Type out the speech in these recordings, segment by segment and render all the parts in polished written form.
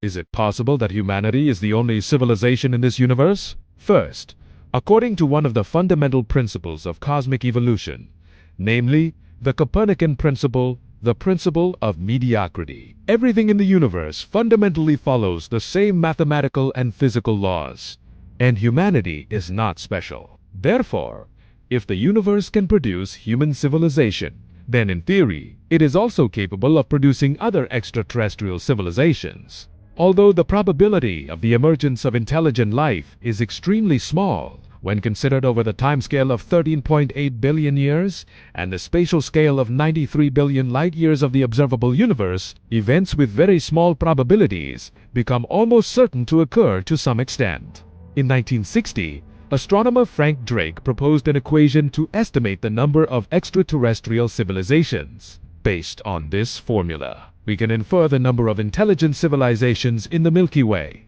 Is it possible that humanity is the only civilization in this universe? First, according to one of the fundamental principles of cosmic evolution, namely, the Copernican principle, the principle of mediocrity, everything in the universe fundamentally follows the same mathematical and physical laws, and humanity is not special. Therefore, if the universe can produce human civilization, then in theory, it is also capable of producing other extraterrestrial civilizations. Although the probability of the emergence of intelligent life is extremely small, when considered over the timescale of 13.8 billion years and the spatial scale of 93 billion light-years of the observable universe, events with very small probabilities become almost certain to occur to some extent. In 1960, astronomer Frank Drake proposed an equation to estimate the number of extraterrestrial civilizations. Based on this formula, we can infer the number of intelligent civilizations in the Milky Way.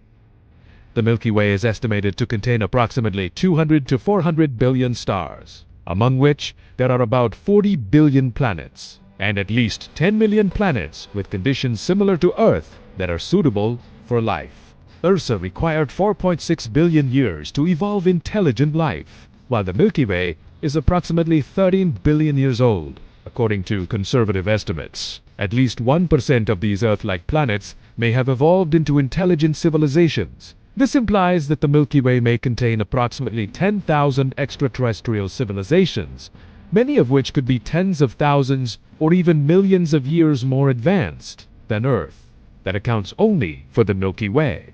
The Milky Way is estimated to contain approximately 200 to 400 billion stars, among which there are about 40 billion planets, and at least 10 million planets with conditions similar to Earth that are suitable for life. Ursa required 4.6 billion years to evolve intelligent life, while the Milky Way is approximately 13 billion years old. According to conservative estimates, at least 1% of these Earth-like planets may have evolved into intelligent civilizations. This implies that the Milky Way may contain approximately 10,000 extraterrestrial civilizations, many of which could be tens of thousands or even millions of years more advanced than Earth. That accounts only for the Milky Way.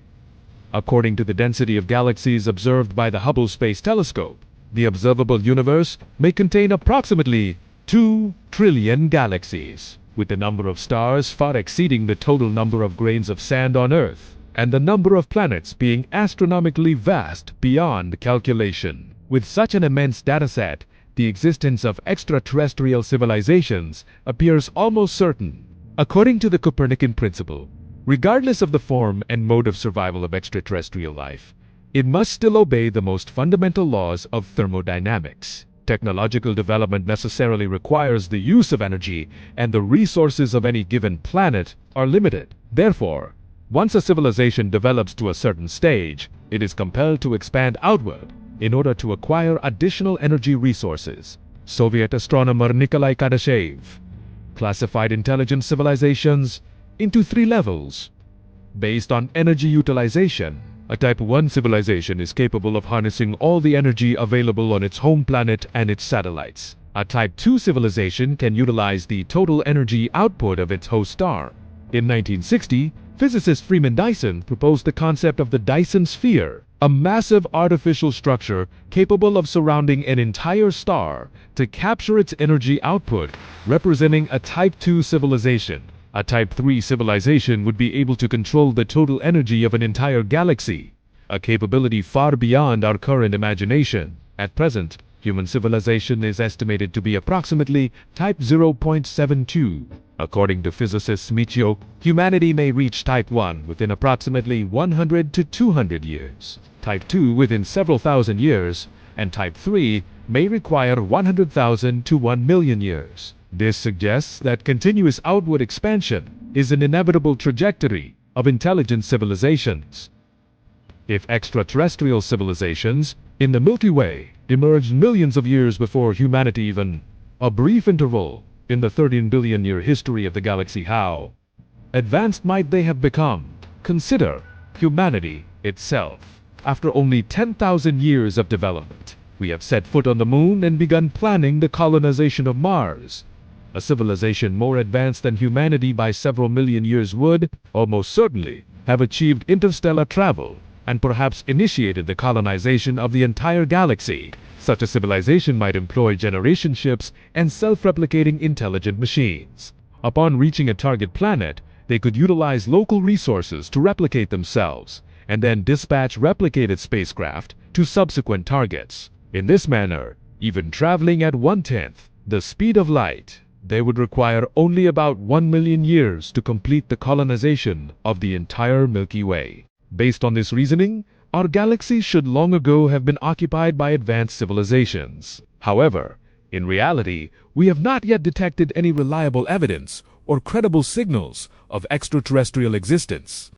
According to the density of galaxies observed by the Hubble Space Telescope, the observable universe may contain approximately 2 trillion galaxies, with the number of stars far exceeding the total number of grains of sand on Earth, and the number of planets being astronomically vast beyond calculation. With such an immense dataset, the existence of extraterrestrial civilizations appears almost certain. According to the Copernican principle, regardless of the form and mode of survival of extraterrestrial life, it must still obey the most fundamental laws of thermodynamics. Technological development necessarily requires the use of energy, and the resources of any given planet are limited. Therefore, once a civilization develops to a certain stage, it is compelled to expand outward in order to acquire additional energy resources. Soviet astronomer Nikolai Kardashev classified intelligent civilizations into 3 levels. Based on energy utilization, a Type 1 civilization is capable of harnessing all the energy available on its home planet and its satellites. A Type 2 civilization can utilize the total energy output of its host star. In 1960, physicist Freeman Dyson proposed the concept of the Dyson sphere, a massive artificial structure capable of surrounding an entire star to capture its energy output, representing a Type 2 civilization. A Type 3 civilization would be able to control the total energy of an entire galaxy, a capability far beyond our current imagination. At present, human civilization is estimated to be approximately Type 0.72. According to physicist Michio, humanity may reach Type 1 within approximately 100 to 200 years, Type 2 within several thousand years, and Type 3 may require 100,000 to 1 million years. This suggests that continuous outward expansion is an inevitable trajectory of intelligent civilizations. If extraterrestrial civilizations in the Milky Way emerged millions of years before humanity, even a brief interval in the 13 billion year history of the galaxy, how advanced might they have become? Consider humanity itself. After only 10,000 years of development, we have set foot on the moon and begun planning the colonization of Mars. A civilization more advanced than humanity by several million years would, almost certainly, have achieved interstellar travel and perhaps initiated the colonization of the entire galaxy. Such a civilization might employ generation ships and self-replicating intelligent machines. Upon reaching a target planet, they could utilize local resources to replicate themselves, and then dispatch replicated spacecraft to subsequent targets. In this manner, even traveling at 1/10 the speed of light, they would require only about 1 million years to complete the colonization of the entire Milky Way. Based on this reasoning, our galaxy should long ago have been occupied by advanced civilizations. However, in reality, we have not yet detected any reliable evidence or credible signals of extraterrestrial existence.